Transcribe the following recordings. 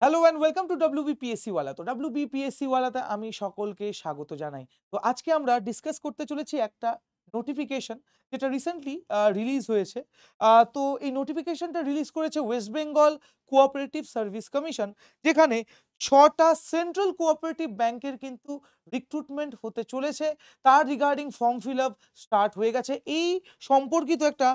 Hello and welcome to WBPSC ওয়ালা। তো WBPSC ওয়ালাতে আমি সকলকে স্বাগত জানাই। তো আজকে আমরা ডিসকাস করতে চলেছি একটা নোটিফিকেশন যেটা রিসেন্টলি রিলিজ হয়েছে। তো এই নোটিফিকেশনটা রিলিজ করেছে West Bengal cooperative service commission, যেখানে ৬টা সেন্ট্রাল কোঅপারেটিভ ব্যাংকের কিন্তু রিক্রুটমেন্ট হতে চলেছে। তার regarding form fill up start হয়ে গেছে। এই সম্পর্কিত একটা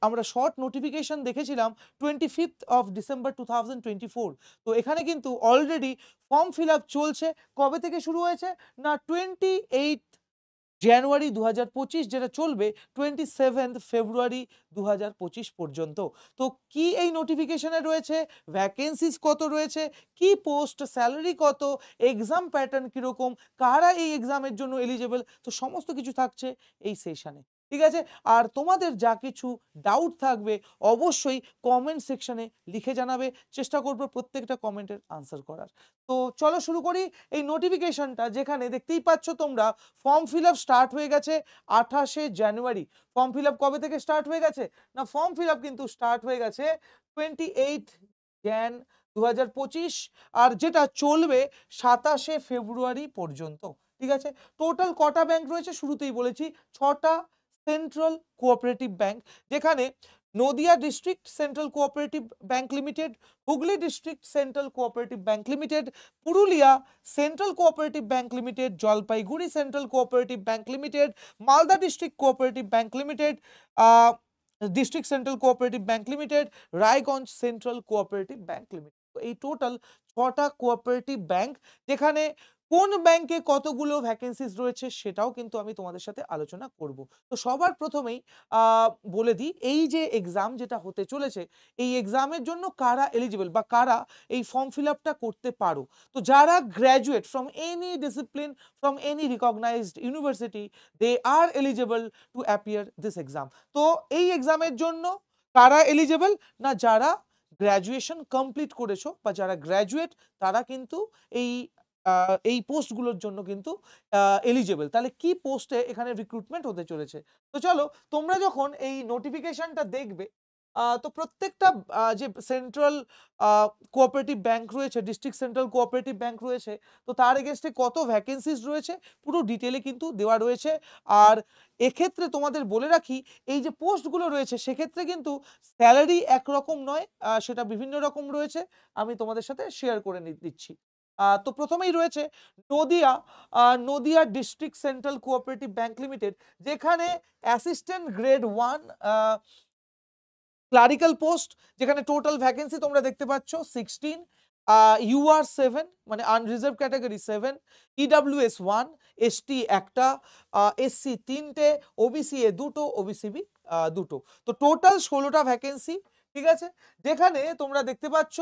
আমরা শর্ট নোটিফিকেশন দেখেছিলাম 25th অফ ডিসেম্বর 2024। তো এখানে কিন্তু অলরেডি ফর্ম ফিল আপ চলছে। কবে থেকে শুরু হয়েছে? না 28 জানুয়ারি 2025, যেটা চলবে 27 ফেব্রুয়ারি 2025 পর্যন্ত। তো কি এই নোটিফিকেশনে রয়েছে, ভ্যাকেন্সিস কত রয়েছে, কি পোস্ট, স্যালারি কত, এক্সাম প্যাটার্ন কিরকম, কারা এই এক্সামের জন্য এলিজেবল, তো সমস্ত কিছু থাকছে এই সেশনে। ঠিক আছে? আর তোমাদের যা কিছু ডাউট থাকবে অবশ্যই কমেন্ট সেকশনে লিখে জানাবে। চেষ্টা করব প্রত্যেকটা কমেন্টের আনসার করার। তো চলো শুরু করি এই নোটিফিকেশনটা, যেখানে দেখতেই পাচ্ছ তোমরা ফর্ম ফিল আপ স্টার্ট হয়ে গেছে 28শে জানুয়ারি। ফর্ম ফিল আপ কবে থেকে স্টার্ট হয়ে গেছে? না ফর্ম ফিল আপ কিন্তু স্টার্ট হয়ে গেছে 28 jan 2025, আর যেটা চলবে 27শে ফেব্রুয়ারি পর্যন্ত। ঠিক আছে? টোটাল কটা ব্যাংক রয়েছে? শুরুতেই বলেছি 6টা সেন্ট্রাল কোঅপারেটিভ ব্যাংক, যেখানে Nadia district central cooperative bank limited, Hooghly district central cooperative bank limited, Purulia central cooperative bank limited, Jalpaiguri central cooperative bank limited, Malda district cooperative bank limited, district central cooperative bank limited, Raiganj central cooperative bank limited. তো এই total 6টা cooperative bank, যেখানে কোন ব্যাংকে কতগুলো vacancies রয়েছে সেটাও কিন্তু আমি তোমাদের সাথে আলোচনা করব। তো সবার প্রথমেই বলে দিই, এই যে এক্সাম যেটা হতে চলেছে, এই এক্সামের জন্য কারা এলিজিবল বা কারা এই ফর্ম ফিল আপটা করতে পারো। তো যারা graduate from any discipline, from any recognised university, they are eligible to appear this exam. তো এই এক্সামের জন্য কারা এলিজিবল? না যারা গ্র্যাজুয়েশন কমপ্লিট করেছো বা যারা গ্র্যাজুয়েট, তারা কিন্তু এই পোস্টগুলোর জন্য কিন্তু এলিজেবল। তাহলে কি পোস্টে এখানে রিক্রুটমেন্ট হতে চলেছে? তো চলো, তোমরা যখন এই নোটিফিকেশনটা দেখবে, তো প্রত্যেকটা যে সেন্ট্রাল কোঅপারেটিভ ব্যাংক রয়েছে, ডিস্ট্রিক্ট সেন্ট্রাল কোঅপারেটিভ ব্যাংক রয়েছে, তো তার এগেইনস্টে কত ভ্যাকেন্সিস রয়েছে পুরো ডিটেলে কিন্তু দেওয়া রয়েছে। আর এক্ষেত্রে তোমাদের বলে রাখি, এই যে পোস্টগুলো রয়েছে সেক্ষেত্রে কিন্তু স্যালারি একরকম নয়, সেটা বিভিন্ন রকম রয়েছে। আমি তোমাদের সাথে শেয়ার করে দিচ্ছি। তো প্রথমেই রয়েছে Nadia Nadia district central cooperative bank limited, যেখানে অ্যাসিস্ট্যান্ট গ্রেড 1 ক্লারিক্যাল পোস্ট, যেখানে টোটাল ভ্যাকেন্সি তোমরা দেখতে পাচ্ছ 16, UR 7 মানে আনরিজার্ভ ক্যাটাগরি 7, EWS 1, ST একটা, SC 3টে, OBC A 2টো, OBCB 2টো। তো টোটাল 16টা ভ্যাকেন্সি। ঠিক আছে? যেখানে তোমরা দেখতে পাচ্ছ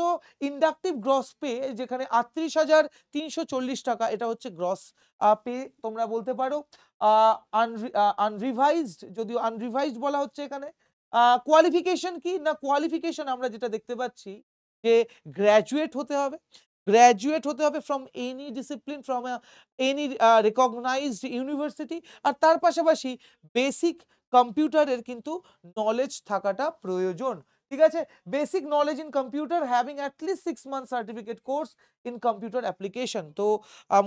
ইন্ডাকটিভ গ্রস পে, যেখানে ৩৮,৩৪০ টাকা, এটা হচ্ছে গ্রস পে তোমরা বলতে পারো। আনরিভাইজড, যদিও আনরিভাইজড বলা হচ্ছে এখানে। কোয়ালিফিকেশন কি? না কোয়ালিফিকেশন আমরা যেটা দেখতে পাচ্ছি যে গ্র্যাজুয়েট হতে হবে। গ্র্যাজুয়েট হতে হবে from any discipline, from any recognised university. আর তার পাশাপাশি বেসিক কম্পিউটারের কিন্তু নলেজ থাকাটা প্রয়োজন। ঠিক আছে? Basic knowledge in computer, having at least 6 month certificate course in computer application. তো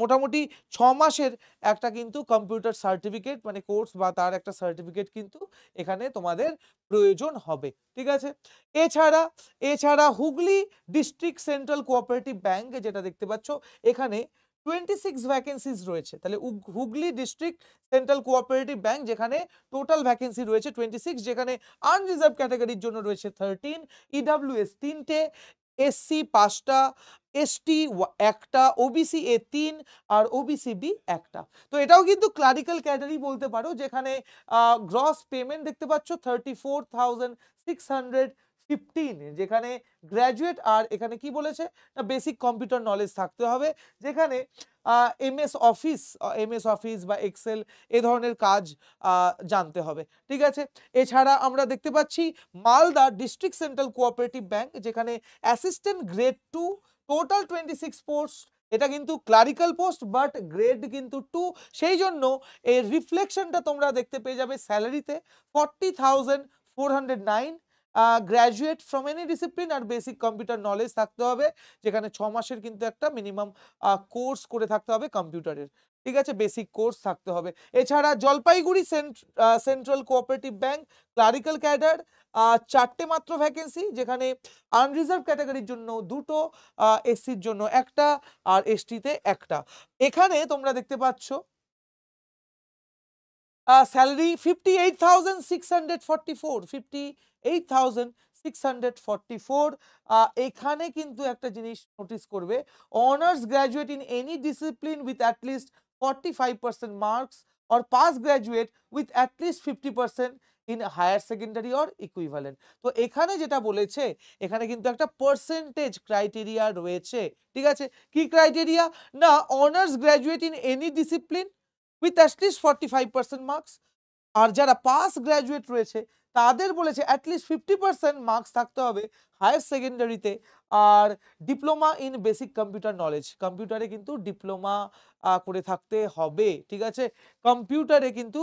মোটামুটি 6 মাসের একটা কিন্তু কম্পিউটার সার্টিফিকেট মানে কোর্স বা তার একটা সার্টিফিকেট কিন্তু এখানে তোমাদের প্রয়োজন হবে। ঠিক আছে? এছাড়া এছাড়া Hooghly district central cooperative bank, যেটা দেখতে পাচ্ছ এখানে 26 ভ্যাকেন্সিজ রয়েছে। তাহলে Hooghly district central cooperative bank, যেখানে টোটাল ভ্যাকেন্সি রয়েছে 26, যেখানে আনরিজার্ভ ক্যাটাগরির জন্য রয়েছে 13, EWS 3টে, SC 5টা, ST একটা, OBC A 3 আর OBCB একটা। তো এটাও কিন্তু ক্লারিক্যাল ক্যাটাগরি বলতে পারো, যেখানে গ্রস পেমেন্ট দেখতে পাচ্ছ 34,615, যেখানে গ্র্যাজুয়েট। আর এখানে কি বলেছে না বেসিক কম্পিউটার নলেজ থাকতে হবে, যেখানে MS অফিস বা এক্সেল এ ধরনের কাজ জানতে হবে। ঠিক আছে? এছাড়া আমরা দেখতে পাচ্ছি Malda district central cooperative bank, যেখানে অ্যাসিস্ট্যান্ট গ্রেড 2, টোটাল 26 পোস্ট। এটা কিন্তু ক্লারিক্যাল পোস্ট বাট গ্রেড কিন্তু 2, সেই জন্য এর রিফ্লেকশনটা তোমরা দেখতে পেয়ে যাবে স্যালারিতে 40,409। গ্র্যাজুয়েট ফ্রম এনি ডিসিপ্লিন আর বেসিক কম্পিউটার নলেজ থাকতে হবে, যেখানে 6 মাসের কিন্তু একটা মিনিমাম কোর্স করে থাকতে হবে কম্পিউটারের, ঠিক আছে, বেসিক কোর্স থাকতে হবে। এছাড়া Jalpaiguri central cooperative bank clerical cadre 4টে মাত্র ভ্যাকেন্সি, যেখানে আনরিজার্ভ ক্যাটাগরির জন্য 2টো, এসসির জন্য 1টা আর এসটিতে 1টা। এখানে তোমরা দেখতে পাচ্ছ স্যালারি 58,644। এখানে কিন্তু একটা জিনিস নোটিস করবে, honours graduate in any discipline with at least 45% marks or pass graduate with at least 50% in higher secondary or equivalent. তো এখানে যেটা বলেছে, এখানে কিন্তু একটা পার্সেন্টেজ ক্রাইটেরিয়া রয়েছে, ঠিক আছে। কি ক্রাইটেরিয়া? না, honours graduate in any discipline with at least 45% marks, আর যারা পাস গ্র্যাজুয়েট রয়েছে তাদের বলেছে অ্যাটলিস্ট 50% মার্কস থাকতে হবে হায়ার সেকেন্ডারিতে, আর diploma in basic computer knowledge, কম্পিউটারে কিন্তু ডিপ্লোমা করে থাকতে হবে, ঠিক আছে। কম্পিউটারে কিন্তু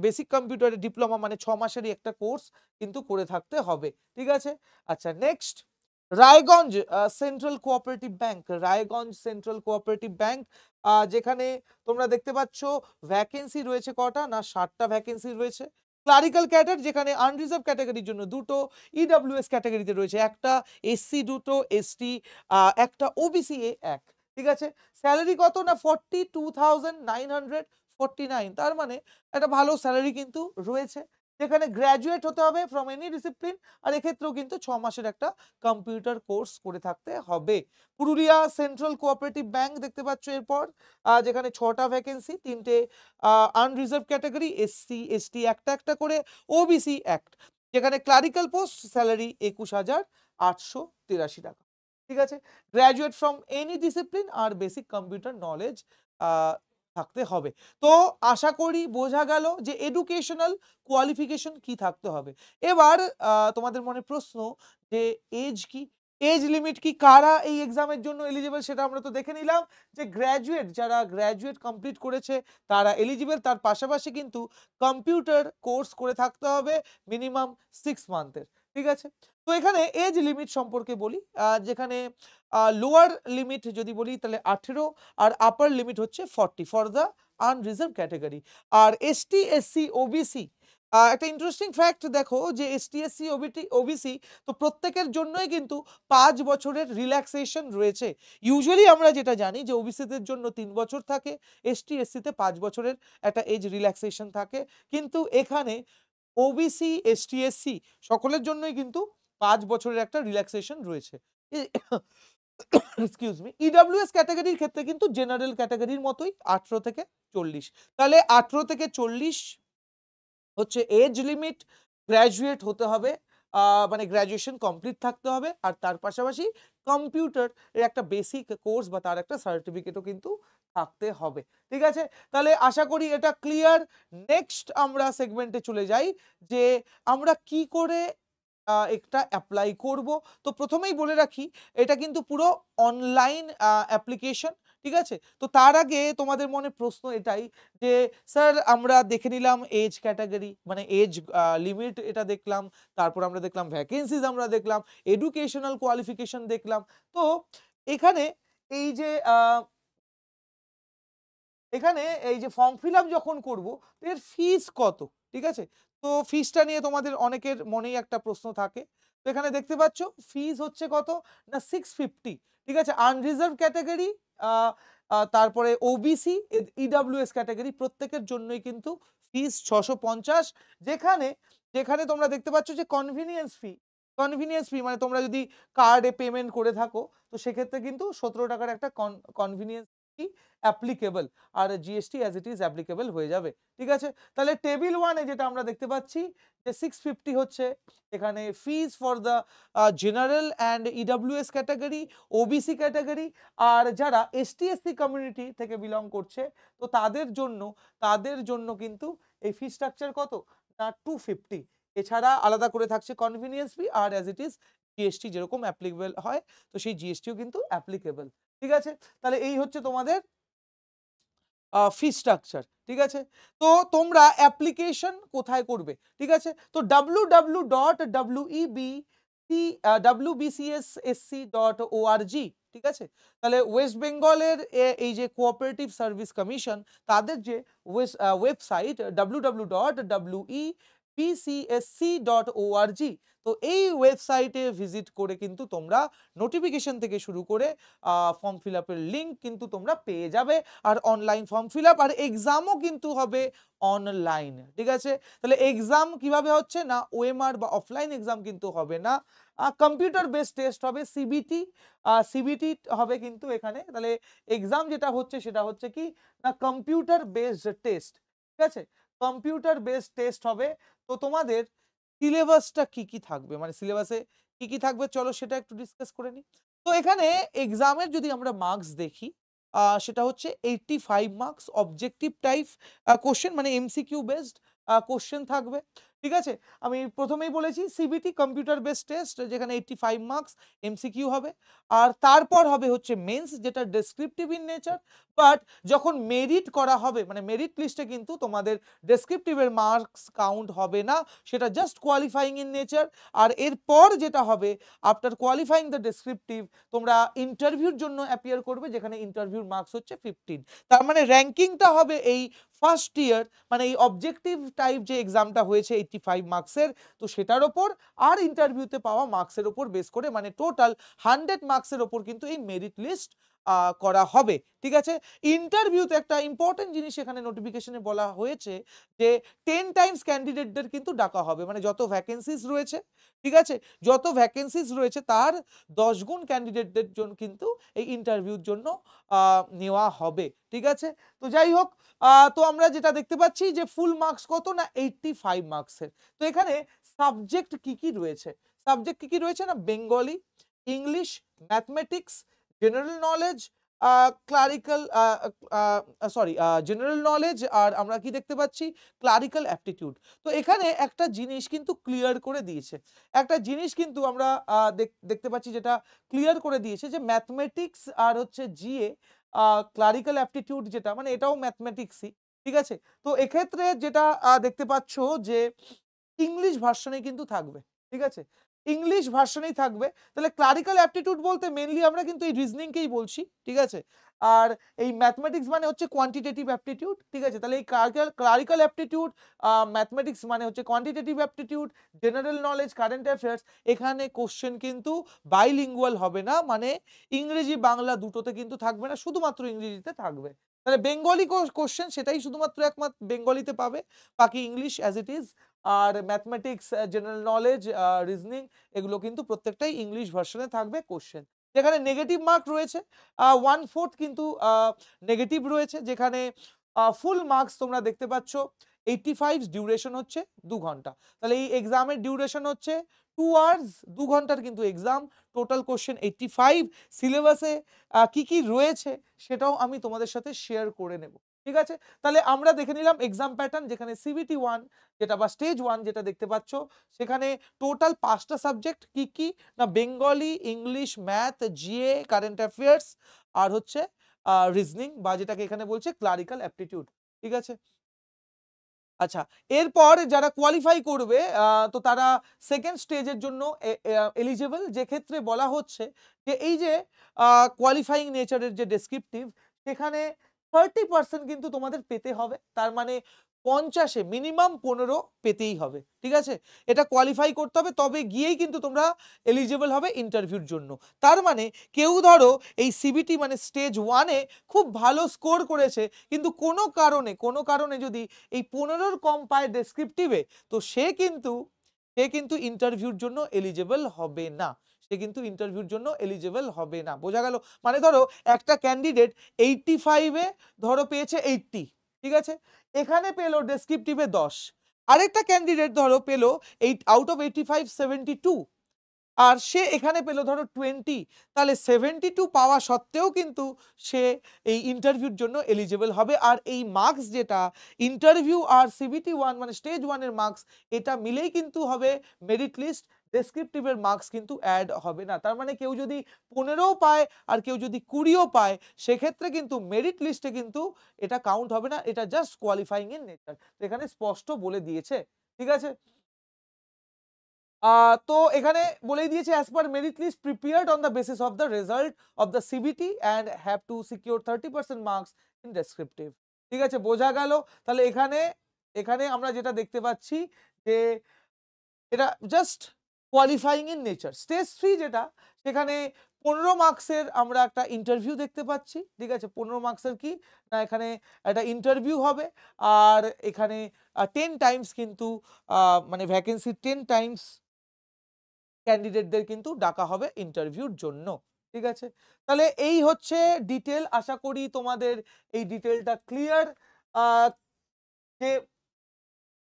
বেসিক কম্পিউটারে ডিপ্লোমা মানে 6 মাসেরই একটা কোর্স কিন্তু করে থাকতে হবে, ঠিক আছে। আচ্ছা, next Raiganj central cooperative bank, Raiganj central cooperative bank, যেখানে তোমরা দেখতে পাচ্ছ ভ্যাকেন্সি রয়েছে কটা না, 60টা ভ্যাকেন্সি রয়েছে। ক্লারিক্যাল ক্যাডার, যেখানে আনরিজার্ভ ক্যাটাগরির জন্য 2টো, ইডব্লিউএস ক্যাটাগরিতে রয়েছে 1টা, এসসি 2টো, এসটি 1টা, ওবিসি 1, ঠিক আছে। স্যালারি কত না 42,949, তার মানে একটা ভালো স্যালারি কিন্তু রয়েছে, যেখানে গ্র্যাজুয়েট হতে হবে ফ্রম এনি ডিসিপ্লিন, আর এক্ষেত্রেও কিন্তু 6 মাসের একটা কম্পিউটার কোর্স করে থাকতে হবে। পুরুলিয়া সেন্ট্রাল কোঅপারেটিভ ব্যাংক দেখতে পাচ্ছ এরপর, যেখানে 6টা ভ্যাকেন্সি, 3টে আনরিজার্ভ ক্যাটাগরি, এসসি এসটি একটা একটা করে, ওবিসি অ্যাক্ট, যেখানে ক্লারিক্যাল পোস্ট, স্যালারি 21,883 টাকা, ঠিক আছে। গ্র্যাজুয়েট ফ্রম এনি ডিসিপ্লিন আর বেসিক কম্পিউটার নলেজ থাকতে হবে। তো আশা করি বোঝা গেল যে এডুকেশনাল কোয়ালিফিকেশন কি থাকতে হবে। এবার তোমাদের মনে প্রশ্ন যে এজ কি, এজ লিমিট কি, কারা এই এক্সামের জন্য এলিজিবল, সেটা আমরা তো দেখে নিলাম যে গ্র্যাজুয়েট, যারা গ্র্যাজুয়েট কমপ্লিট করেছে তারা এলিজিবল, তার পাশাপাশি কিন্তু কম্পিউটার কোর্স করে থাকতে হবে মিনিমাম 6 মান্থের, ঠিক আছে। তো এখানে এজ লিমিট সম্পর্কে বলি, যেখানে লোয়ার লিমিট যদি বলি তাহলে 18, আর আপার লিমিট হচ্ছে 40 ফর দ্য আনরিজার্ভ ক্যাটাগরি। আর এসটি এসসি ওবিসি, একটা ইন্টারেস্টিং ফ্যাক্ট দেখো যে এসটি এসসি ওবিসি তো প্রত্যেকের জন্যই কিন্তু 5 বছরের রিল্যাক্সেশন রয়েছে। ইউজুয়ালি আমরা যেটা জানি যে ওবিসিদের জন্য 3 বছর থাকে, এসটি এসসিতে 5 বছরের একটা এজ রিল্যাক্সেশন থাকে, কিন্তু এখানে ওবিসি এসটি এসসি সকলের জন্যই কিন্তু 5 বছরের একটা রিল্যাক্সেশন রয়েছে। এক্সকিউজ মি, ইডব্লিউএস ক্যাটাগরির ক্ষেত্রে কিন্তু জেনারেল ক্যাটাগরির মতোই 18 থেকে 40, তাহলে 18 থেকে 40 হচ্ছে এজ লিমিট। গ্র্যাজুয়েট হতে হবে, মানে গ্র্যাজুয়েশন কমপ্লিট থাকতে হবে, আর তার পাশাপাশি কম্পিউটার এর একটা বেসিক কোর্স বা তার একটা সার্টিফিকেটও কিন্তু থাকতে হবে, ঠিক আছে। তাহলে আশা করি এটা ক্লিয়ার। নেক্সট আমরা সেগমেন্টে চলে যাই যে আমরা কি করে একটা অ্যাপ্লাই করব। তো প্রথমেই বলে রাখি এটা কিন্তু পুরো অনলাইন অ্যাপ্লিকেশন, ঠিক আছে। তো তার আগে তোমাদের মনে প্রশ্ন এটাই যে স্যার আমরা দেখে নিলাম এজ ক্যাটাগরি মানে এজ লিমিট, এটা দেখলাম, তারপর আমরা দেখলাম ভ্যাকেন্সিজ, আমরা দেখলাম এডুকেশনাল কোয়ালিফিকেশন দেখলাম, তো এখানে এই যে এখানে এই যে ফর্ম ফিল আপ যখন করব এর ফিস কত, ঠিক আছে। তো ফিসটা নিয়ে তোমাদের অনেকের মনেই একটা প্রশ্ন থাকে। তো এখানে দেখতে পাচ্ছ ফিস হচ্ছে কত না 650, ঠিক আছে। আনরিজার্ভ ক্যাটাগরি, তারপরে ওবিসি, ইডব্লিউএস ক্যাটাগরি প্রত্যেকের জন্যই কিন্তু ফিস 650, যেখানে যেখানে তোমরা দেখতে পাচ্ছ যে কনভিনিয়েন্স ফি মানে তোমরা যদি কার্ডে পেমেন্ট করে থাকো তো সেক্ষেত্রে কিন্তু 17 টাকার একটা কনভিনিয়েন্স ফি অ্যাপ্লিকেবল, আর GST as it is applicable হয়ে যাবে, ঠিক আছে। তাহলে টেবিল 1 এ যেটা আমরা দেখতে পাচ্ছি যে 650 হচ্ছে এখানে fees for the general and EWS category, OBC category, আর যারা এসটি এসসি কমিউনিটি থেকে বিলং করছে তো তাদের জন্য কিন্তু এই ফি স্ট্রাকচার কত না 250। এছাড়া আলাদা করে থাকছে কনভিনিয়েন্স ফি, আর অ্যাজ ইট ইজ জিএসটি যেরকম অ্যাপ্লিকেবল হয় তো সেই জিএসটিও কিন্তু অ্যাপ্লিকেবল, ঠিক আছে। তাহলে এই হচ্ছে তোমাদের ফি স্ট্রাকচার, ঠিক আছে? তো তোমরা অ্যাপ্লিকেশন কোথায় করবে, ঠিক আছে? তো www.wbcsc.org, ঠিক আছে? তাহলে ওয়েস্ট বেঙ্গলের এই যে কোঅপারেটিভ সার্ভিস কমিশন, তাদের যে ওয়েবসাইট www.webcsc.org, তো এই ওয়েবসাইটে ভিজিট করে কিন্তু তোমরা নোটিফিকেশন থেকে শুরু করে ফর্ম ফিল আপের লিঙ্ক কিন্তু তোমরা পেয়ে যাবে। আর অনলাইন ফর্ম ফিল আপ আর এক্সামও কিন্তু হবে অনলাইন, ঠিক আছে? তাহলে এক্সাম কিভাবে হচ্ছে না, ওএমআর বা অফলাইন এক্সাম কিন্তু হবে না, কম্পিউটার বেসড টেস্ট হবে, সিবিটি হবে কিন্তু এখানে। তাহলে এক্সাম যেটা হচ্ছে সেটা হচ্ছে কি না, কম্পিউটার বেসড টেস্ট, ঠিক আছে? কম্পিউটার বেসড টেস্ট হবে। তো তোমাদের সিলেবাসটা কি কি থাকবে, মানে সিলেবাসে কি কি থাকবে, চলো সেটা একটু ডিসকাস করে নিই। তো এখানে এক্সামের যদি আমরা মার্কস দেখি, সেটা হচ্ছে 85 মার্কস, অবজেক্টিভ টাইপ কোশ্চেন, মানে এমসিকিউ বেসড কোশ্চেন থাকবে, ঠিক আছে? আমি প্রথমেই বলেছি সিবিটি কম্পিউটার বেসড টেস্ট, যেখানে 85 মার্কস এমসিকিউ হবে। আর তারপর হবে হচ্ছে মেন্স, যেটা ডেসক্রিপটিভ ইন নেচার, বাট যখন মেরিট করা হবে, মানে মেরিট লিস্টে কিন্তু তোমাদের ডেসক্রিপটিভের মার্কস কাউন্ট হবে না, সেটা জাস্ট কোয়ালিফাইং ইন নেচার। আর এরপর যেটা হবে, আফটার কোয়ালিফাইং দ্য ডেসক্রিপটিভ, তোমরা ইন্টারভিউর জন্য অ্যাপিয়ার করবে, যেখানে ইন্টারভিউর মার্কস হচ্ছে 15। তার মানে র্যাঙ্কিংটা হবে এই ফার্স্ট ইয়ার, মানে এই অবজেক্টিভ টাইপ যে এক্সামটা হয়েছে 85 মার্কসের, তো সেটার ওপর আর ইন্টারভিউতে পাওয়া মার্কসের ওপর বেস করে, মানে টোটাল 100 মার্কসের ওপর কিন্তু এই মেরিট লিস্ট করা হবে, ঠিক আছে? ইন্টারভিউতে একটা ইম্পর্টেন্ট জিনিস এখানে নোটিফিকেশনে বলা হয়েছে যে 10 টাইমস ক্যান্ডিডেটদের কিন্তু ডাকা হবে, মানে যত ভ্যাকেন্সিস রয়েছে, ঠিক আছে, যত ভ্যাকেন্সিস রয়েছে তার 10 গুণ ক্যান্ডিডেটদের জন্য কিন্তু এই ইন্টারভিউর জন্য নেওয়া হবে, ঠিক আছে? তো যাই হোক, তো আমরা যেটা দেখতে পাচ্ছি যে ফুল মার্কস কত না 85 মার্কসের। তো এখানে সাবজেক্ট কি কি রয়েছে, সাবজেক্ট কি কি রয়েছে না, Bengali, English, mathematics, general knowledge, clerical general knowledge, আর আমরা কি দেখতে পাচ্ছি, ক্লারিক্যাল অ্যাপটিটিউড। তো এখানে একটা জিনিস কিন্তু ক্লিয়ার করে দিয়েছে, একটা জিনিস কিন্তু আমরা দেখতে পাচ্ছি যেটা ক্লিয়ার করে দিয়েছে, যে ম্যাথমেটিক্স আর হচ্ছে জিএ, ক্লারিক্যাল অ্যাপটিটিউড যেটা, মানে এটাও ম্যাথমেটিক্সই, ঠিক আছে? তো এক্ষেত্রে যেটা দেখতে পাচ্ছ যে ইংলিশ ভার্সনে কিন্তু থাকবে, ঠিক আছে? ইংলিশ ভার্সনেই থাকবে। তাহলে ক্লারিক্যাল অ্যাপটিটিউড বলতে মেইনলি আমরা কিন্তু এই রিজনিংকেই বলছি, ঠিক আছে? আর এই ম্যাথমেটিক্স মানে হচ্ছে কোয়ান্টিটেটিভ অ্যাপটিটিউড, ঠিক আছে? তাহলে এই ক্লারিক্যাল অ্যাপটিটিউড, ম্যাথমেটিক্স মানে হচ্ছে quantitative aptitude, general knowledge, current affairs, এখানে কোশ্চেন কিন্তু বাইলিঙ্গুয়াল হবে না, মানে ইংরেজি বাংলা দুটোতে কিন্তু থাকবে না, শুধুমাত্র ইংরেজিতে থাকবে। তাহলে বেঙ্গলি কোশ্চেন সেটাই শুধুমাত্র একমাত্র বেঙ্গলিতে পাবে, বাকি ইংলিশ অ্যাজ ইট ইজ। আর ম্যাথমেটিক্স, জেনারেল নলেজ, রিজনিং, এগুলো কিন্তু প্রত্যেকটাই ইংলিশ ভার্সনে থাকবে কোশ্চেন। যেখানে নেগেটিভ মার্ক রয়েছে 1/4 কিন্তু নেগেটিভ রয়েছে, যেখানে ফুল মার্কস তোমরা দেখতে পাচ্ছ 85, ডিউরেশন হচ্ছে 2 ঘন্টা। তাহলে এই এক্সামের ডিউরেশন হচ্ছে 2 আওয়ার্স, 2 ঘন্টার কিন্তু এক্সাম, টোটাল কোশ্চেন 85। সিলেবাসে কি কি রয়েছে সেটাও আমি তোমাদের সাথে শেয়ার করে নেব, ঠিক আছে? তাহলে আমরা দেখে নিলাম এক্সাম প্যাটার্ন, যেখানে সিবিটি 1 যেটা বা স্টেজ 1 যেটা দেখতে পাচ্ছ, সেখানে টোটাল 5টা সাবজেক্ট কি কি না, Bengali, English, math, GA, current affairs, আর হচ্ছে রিজনিং, বা যেটাকে এখানে বলছে ক্লারিক্যাল অ্যাপটিটিউড, ঠিক আছে? আচ্ছা, এরপর যারা কোয়ালিফাই করবে তো তারা সেকেন্ড স্টেজের জন্য এলিজিবল, যে ক্ষেত্রে বলা হচ্ছে যে এই যে কোয়ালিফাইং নেচারের যে ডেসক্রিপটিভ, সেখানে 30% কিন্তু তোমাদের পেতে হবে, তার মানে 50-এ মিনিমাম 15 পেতেই হবে, ঠিক আছে? এটা কোয়ালিফাই করতে হবে, তবে গিয়েই কিন্তু তোমরা এলিজিবল হবে ইন্টারভিউর জন্য। তার মানে কেউ ধরো এই সিবিটি মানে স্টেজ 1-এ খুব ভালো স্কোর করেছে, কিন্তু কোনো কারণে যদি এই 15-র কম পায় ডেসক্রিপটিভে, তো সে কিন্তু ইন্টারভিউর জন্য এলিজিবল হবে না, সে কিন্তু ইন্টারভিউর জন্য এলিজিবল হবে না। বোঝা গেল? মানে ধরো একটা ক্যান্ডিডেট 85-এ ধরো পেয়েছে 80, ঠিক আছে? এখানে পেলো ডেসক্রিপটিভে 10, আরেকটা ক্যান্ডিডেট ধরো পেলো 8 আউট অফ 85 72, আর সে এখানে পেলো ধরো 20, তাহলে 72 পাওয়া সত্ত্বেও কিন্তু সে এই ইন্টারভিউর জন্য এলিজিবল হবে। আর এই মার্কস যেটা ইন্টারভিউ আর সিবিটি 1 মানে স্টেজ 1 এর মার্কস, এটা মিলেই কিন্তু হবে মেরিট লিস্ট, ডেসক্রিপটিভের মার্কস কিন্তু অ্যাড হবে না। তার মানে কেউ যদি 15ও পায় আর কেউ যদি 20ও পায়, সেক্ষেত্রে কিন্তু মেরিট লিস্টে কিন্তু এটা কাউন্ট হবে না, এটা জাস্ট কোয়ালিফাইং ইন নেচার। তো এখানে স্পষ্ট বলে দিয়েছে, ঠিক আছে। তো এখানে বলেই দিয়েছে as per merit list prepared on the basis of the result of the CBT and have to secure 30% marks in descriptive. ঠিক আছে, বোঝা গেল। তাহলে এখানে এখানে আমরা যেটা দেখতে পাচ্ছি যে এটা just qualifying in nature. Stage 3 যেটা, সেখানে 15 মার্কসের আমরা একটা ইন্টারভিউ দেখতে পাচ্ছি। ঠিক আছে, 15 মার্কসের কি না, এখানে একটা ইন্টারভিউ হবে। আর এখানে 10 টাইমস কিন্তু মানে ভ্যাকেন্সি 10 টাইমস ক্যান্ডিডেটদের কিন্তু ডাকা হবে ইন্টারভিউর জন্য। ঠিক আছে, তাহলে এই হচ্ছে ডিটেল। আশা করি তোমাদের এই ডিটেলটা ক্লিয়ার, যে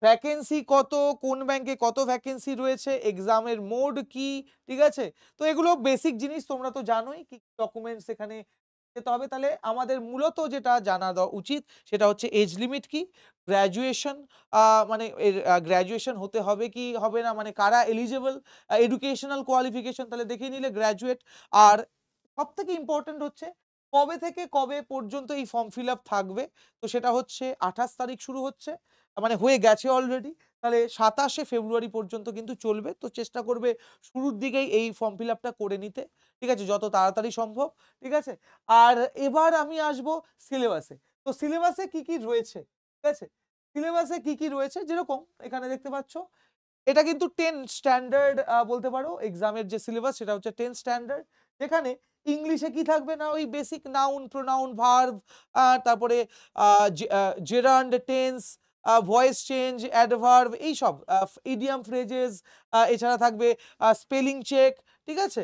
ভ্যাকেন্সি কত, কোন ব্যাংকে কত ভ্যাকেন্সি রয়েছে, এক্সামের মোড কি। ঠিক আছে, তো এগুলো বেসিক জিনিস, তোমরা তো জানোই কি ডকুমেন্টস এখানে যেতে হবে। তাহলে আমাদের মূলত যেটা জানা উচিত সেটা হচ্ছে এজ লিমিট কি, গ্র্যাজুয়েশন, মানে গ্র্যাজুয়েশন হতে হবে কি হবে না, মানে কারা এলিজেবল, এডুকেশনাল কোয়ালিফিকেশন তাহলে দেখে নিলে গ্র্যাজুয়েট। আর সব থেকে ইম্পর্টেন্ট হচ্ছে কবে থেকে কবে পর্যন্ত এই ফর্ম ফিল আপ থাকবে। তো সেটা হচ্ছে 28 তারিখ শুরু হচ্ছে, মানে হয়ে গেছে অলরেডি। তাহলে 27শে ফেব্রুয়ারি পর্যন্ত কিন্তু চলবে। তো চেষ্টা করবে শুরুর দিকেই এই ফর্ম ফিল আপটা করে নিতে, ঠিক আছে, যত তাড়াতাড়ি সম্ভব। ঠিক আছে, আর এবার আমি আসবো সিলেবাসে। তো সিলেবাসে কি কি রয়েছে, ঠিক আছে, সিলেবাসে কি কি রয়েছে, যেরকম এখানে দেখতে পাচ্ছ, এটা কিন্তু 10 স্ট্যান্ডার্ড বলতে পারো এক্সামের যে সিলেবাস সেটা হচ্ছে 10 স্ট্যান্ডার্ড। যেখানে ইংলিশে কি থাকবে না, ওই বেসিক নাউন, প্রোনাউন, ভার্ব, তারপরে gerund, tense, voice change, adverb, এইসব ইডিয়াম ফ্রেজেস, এছাড়া থাকবে স্পেলিং চেক। ঠিক আছে,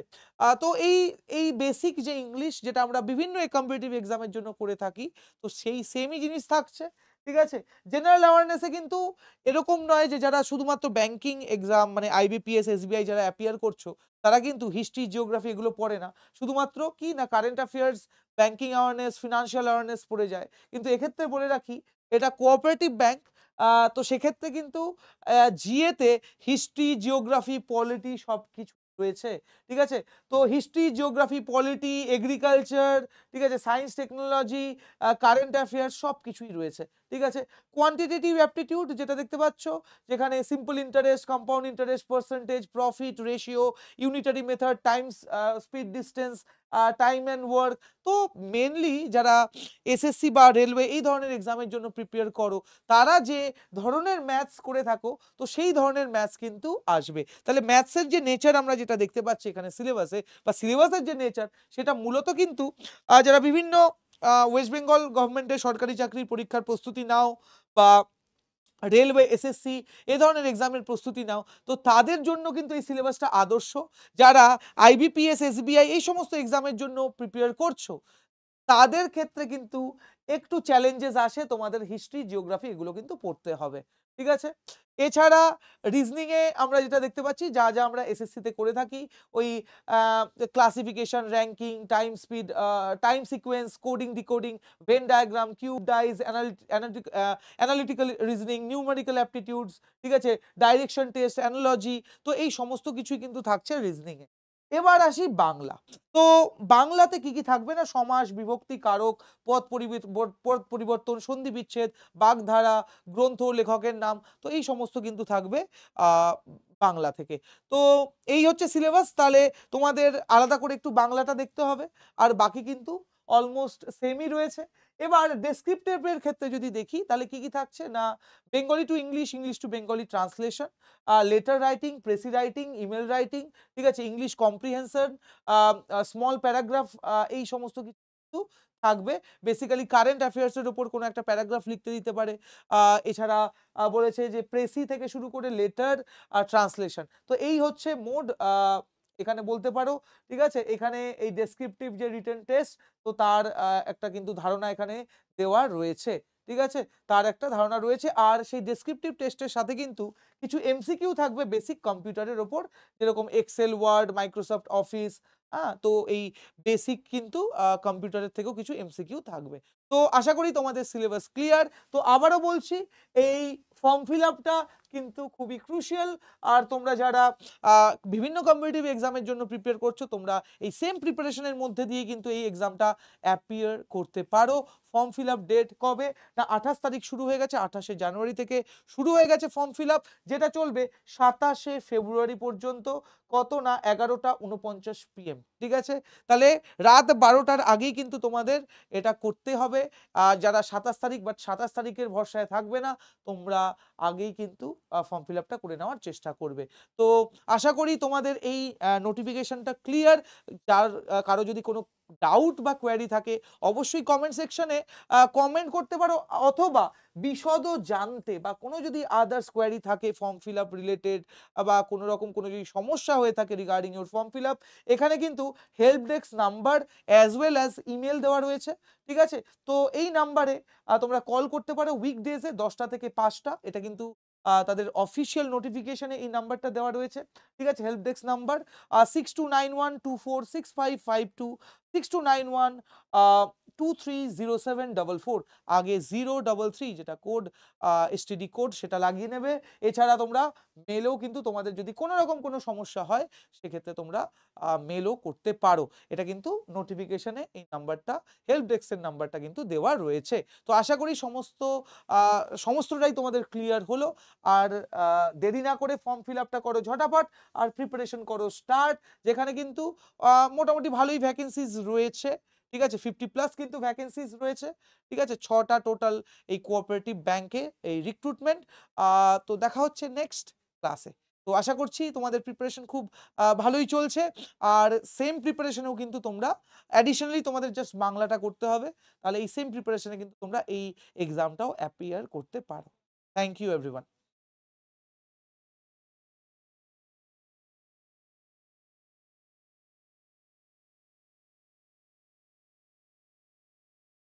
তো এই এই বেসিক যে ইংলিশ যেটা আমরা বিভিন্ন কম্পিটিটিভ এক্সামের জন্য করে থাকি, তো সেই সেমই জিনিস থাকছে। ঠিক আছে, জেনারেল অ্যাওয়ারনেসে কিন্তু এরকম নয় যে যারা শুধুমাত্র ব্যাংকিং এক্সাম মানে আইবিপিএস, এসবিআই যারা অ্যাপিয়ার করছো, তারা কিন্তু হিস্ট্রি, জিওগ্রাফি এগুলো পড়ে না, শুধুমাত্র কি না current affairs, banking awareness, financial awareness পড়ে যায়। কিন্তু এক্ষেত্রে বলে রাখি এটা কোঅপারেটিভ ব্যাংক, তো সেক্ষেত্রে কিন্তু জিএতে হিস্ট্রি, জিওগ্রাফি, পলিটি সব কিছু রয়েছে। ঠিক আছে, তো হিস্ট্রি, জিওগ্রাফি, পলিটি, এগ্রিকালচার, ঠিক আছে, সায়েন্স, টেকনোলজি, কারেন্ট অ্যাফেয়ার্স সব কিছুই রয়েছে। ঠিক আছে, কোয়ান্টিটেটিভ অ্যাপটিটিউড যেটা দেখতে পাচ্ছ, যেখানে simple interest, compound interest, percentage, profit, ratio, unitary method, Times, speed, distance, time and work. তো মেনলি যারা এসএসসি বা রেলওয়ে এই ধরনের এক্সামের জন্য প্রিপেয়ার করো, তারা যে ধরনের ম্যাথস করে থাকো, তো সেই ধরনের ম্যাথস কিন্তু আসবে। তাহলে ম্যাথসের যে নেচার আমরা যেটা দেখতে পাচ্ছি এখানে সিলেবাসে, বা সিলেবাসের যে নেচার, সেটা মূলত কিন্তু যারা বিভিন্ন ওয়েস্ট বেঙ্গল গভর্নমেন্টের সরকারি চাকরির পরীক্ষার প্রস্তুতি নাও, বা রেলওয়ে, এসএসসি এ ধরনের এক্সামের প্রস্তুতি নাও, তো তাদের জন্য কিন্তু এই সিলেবাসটা আদর্শ। যারা আইবিপিএস, এসবিআই এই সমস্ত এক্সামের জন্য প্রিপেয়ার করছো, তাদের ক্ষেত্রে কিন্তু একটু চ্যালেঞ্জেস আসে, তোমাদের হিস্ট্রি, জিওগ্রাফি এগুলো কিন্তু পড়তে হবে। ঠিক আছে, এছাড়া রিজনিং এ আমরা যেটা দেখতে পাচ্ছি, যা যা আমরা এসএসসি তে করে থাকি, ওই classification, ranking, time speed, time sequence, coding, decoding, Venn diagram, cube dice, analytical reasoning, numerical aptitudes, ঠিক আছে, ডাইরেকশন টেস্ট, অ্যানালজি, তো এই সমস্ত কিছুই কিন্তু থাকছে রিজনিং এ। এবার আসি বাংলা। তো বাংলাতে কি কি থাকবে না, সমাস, বিভক্তি, কারক, পদ পরিবর্তন, সন্ধি বিচ্ছেদ, বাগধারা, গ্রন্থ, লেখকের নাম, তো এই সমস্ত কিন্তু থাকবে বাংলা থেকে। তো এই হচ্ছে সিলেবাস। তাহলে তোমাদের আলাদা করে একটু বাংলাটা দেখতে হবে, আর বাকি কিন্তু অলমোস্ট সেমই রয়েছে। এবার ডেসক্রিপটিভের ক্ষেত্রে যদি দেখি, তাহলে কি কি থাকছে না, Bengali to English, English to Bengali translation, letter writing, precis writing, email writing, ঠিক আছে, ইংলিশ কম্প্রিহেনশন, স্মল প্যারাগ্রাফ, এই সমস্ত কিছু থাকবে। বেসিক্যালি কারেন্ট অ্যাফেয়ার্সের উপর কোনো একটা প্যারাগ্রাফ লিখতে দিতে পারে। এছাড়া বলেছে যে প্রেসি থেকে শুরু করে লেটার আর ট্রান্সলেশন। তো এই হচ্ছে মোড, এখানে বলতে পারো। ঠিক আছে, এখানে এই ডেসক্রিপটিভ যে রিটেন টেস্ট, তো তার একটা কিন্তু ধারণা এখানে দেওয়া রয়েছে। ঠিক আছে, তার একটা ধারণা রয়েছে। আর সেই ডেসক্রিপটিভ টেস্টের সাথে কিন্তু কিছু এমসিকিউ থাকবে বেসিক কম্পিউটারের ওপর, যেরকম এক্সেল, ওয়ার্ড, মাইক্রোসফট অফিস। হ্যাঁ, তো এই বেসিক কিন্তু কম্পিউটারের থেকেও কিছু এমসিকিউ থাকবে। তো আশা করি তোমাদের সিলেবাস ক্লিয়ার। তো আবারও বলছি, এই ফর্ম ফিল আপটা কিন্তু খুবই ক্রুশিয়াল। আর তোমরা যারা বিভিন্ন কম্পিটিটিভ এক্সামের জন্য প্রিপেয়ার করছো, তোমরা এই সেম প্রিপারেশনের মধ্যে দিয়ে কিন্তু এই এক্সামটা অ্যাপিয়ার করতে পারো। ফর্ম ফিল আপ ডেট কবে না, 28 তারিখ শুরু হয়ে গেছে, 28শে জানুয়ারি থেকে শুরু হয়ে গেছে ফর্ম ফিল আপ, যেটা চলবে 27শে ফেব্রুয়ারি পর্যন্ত। কত না 11টা 49 PM, ঠিক আছে? তাহলে রাত 12টার আগেই কিন্তু তোমাদের এটা করতে হবে। যারা 27 তারিখ বাট 27 তারিখের ভরসায় থাকবে না, তোমরা আগেই কিন্তু ফর্ম ফিল আপটা করে নেওয়ার চেষ্টা করবে। তো আশা করি তোমাদের এই নোটিফিকেশনটা ক্লিয়ার। যার কারো যদি কোনো ডাউট বা কোয়ারি থাকে, অবশ্যই কমেন্ট সেকশনে কমেন্ট করতে পারো, অথবা বিশদ জানতে বা কোনো যদি আদার্স কোয়ারি থাকে ফর্ম ফিল আপ রিলেটেড, বা কোনো রকম কোনো যদি সমস্যা হয়ে থাকে regarding your form fill up, এখানে কিন্তু help desk number as well as email দেওয়া রয়েছে, ঠিক আছে? তো এই নাম্বারে তোমরা কল করতে পারো উইকডেজে 10টা থেকে 5টা। এটা কিন্তু তাদের অফিসিয়াল নোটিফিকেশনে এই নাম্বারটা দেওয়া রয়েছে, ঠিক আছে? হেল্প ডেস্ক নাম্বার 6291246552, 6291230744, আগে 033 যেটা কোড, এসটিডি কোড, সেটা লাগিয়ে নেবে। এছাড়া তোমরা মেলেও কিন্তু, তোমাদের যদি কোনো রকম কোনো সমস্যা হয় সেক্ষেত্রে তোমরা মেলও করতে পারো। এটা কিন্তু নোটিফিকেশনে এই নাম্বারটা, হেল্প ডেস্কের নাম্বারটা কিন্তু দেওয়া রয়েছে। তো আশা করি সমস্তটাই তোমাদের ক্লিয়ার হলো। আর দেরি না করে ফর্ম ফিল আপটা করো ঝটাপট, আর প্রিপারেশন করো স্টার্ট, যেখানে কিন্তু মোটামুটি ভালোই ভ্যাকেন্সিজ রয়েছে, ঠিক আছে? 50+ কিন্তু ভ্যাকেন্সিজ রয়েছে, ঠিক আছে? 6টা টোটাল এই কোঅপারেটিভ ব্যাংকে এই রিক্রুটমেন্ট। তো দেখা হচ্ছে নেক্সট ক্লাসে। তো আশা করছি তোমাদের প্রিপারেশন খুব ভালোই চলছে। আর সেম প্রিপারেশনেও কিন্তু তোমরা অ্যাডিশনালি তোমাদের জাস্ট বাংলাটা করতে হবে, তাহলে এই সেম প্রিপারেশনে কিন্তু তোমরা এই এক্সামটাও অ্যাপিয়ার করতে পারো। Thank you everyone.